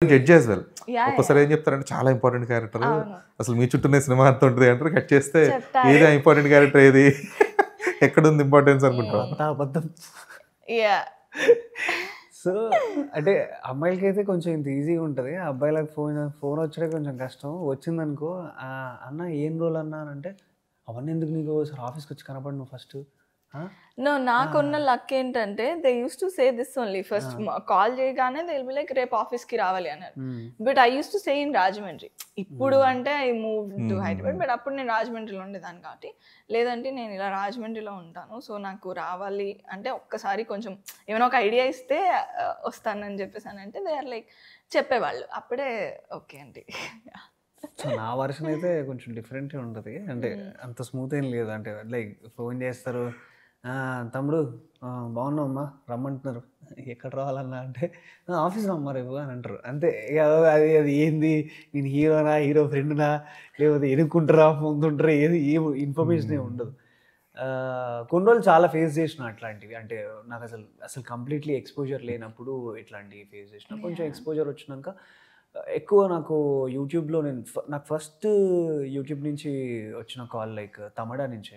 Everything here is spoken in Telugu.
Judge as well. యాహ్! ఒక్కోసారి ఏం చెప్తారంటే చాలా ఇంపార్టెంట్ క్యారెక్టర్. అవును. అసలు మీ చుట్టూనే సినిమా అంతా ఉంటది అంటారు. కట్ చేస్తే చెప్తారు. ఏది ఇంపార్టెంట్ క్యారెక్టర్ ఏది? ఎక్కడుంది ఇంపార్టెన్స్ అనుకుంటాం. అంతా అబద్ధం. యాహ్! సో, అంటే అమ్మాయిలకైతే కొంచెం ఇంత ఈజీగా ఉంటది. అబ్బాయిలకు ఫోన్ వచ్చుడే కొంచెం కష్టం. వచ్చిందనుకో "అన్న ఏం రోల్ అన్నా" అనంటే, "అవన్నీ ఎందుకు నీకు? అసలు ఆఫీస్‌కొచ్చి కనపడు నువ్వు ఫస్టు." ఆ! నో ఆ! నాకున్న లక్ ఏంటంటే they used to say this only first call చేయగానే దే విల్ బి లైక్ రేపు ఆఫీస్‌కి రావాలి అన్నారు. హ్మ్. But I used to stay in Rajahmundry. ఇప్పుడు అంటే I move to Hyderabad. But అప్పుడు నేను రాజమండ్రిలో ఉండేదాన్ని కాబట్టి లేదంటే నేను ఇలా రాజమండ్రిలో ఉంటాను. సో నాకు రావాలి అంటే ఒక్కసారి కొంచెం ఏమైనా ఒక ఐడియా ఇస్తే వస్తానని చెప్పేసానంటే దే ఆర్ లైక్ చెప్పేవాళ్ళు. అప్పుడే ఓకే అండి. సో, నా వర్షన్ అయితే కొంచెం డిఫరెంట్‌గా ఉంటది. అంటే అంత స్మూత్ ఏం లేదు. అంటే లైక్ ఫోన్ చేస్తారు. తమ్ముడు బాగున్నావమ్మా? రమ్మంటున్నారు. ఎక్కడ రావాలన్నా అంటే, ఆఫీస్ రమ్మా రేపు" అని అంటారు. అంతే. ఇక అది అది ఏంది? నేను హీరోనా? హీరో ఫ్రెండ్‌నా? లేకపోతే ఎనుక్కుంటారా? ముందుంటారా? ఏది ఏం ఇన్ఫర్మేషన్ ఏమి ఉండదు. కొన్ని రోజులు చాలా ఫేస్ చేసిన అట్లాంటివి. అంటే నాకు అసలు కంప్లీట్‌లీ ఎక్స్‌పోజర్ లేనప్పుడు ఇట్లాంటివి ఫేస్ చేసిన. కొంచెం ఎక్స్‌పోజర్ వచ్చినాక ఎక్కువ నాకు యూట్యూబ్‌లో నాకు ఫస్ట్ యూట్యూబ్ నుంచి వచ్చిన కాల్ లైక్ తమడా నుంచి.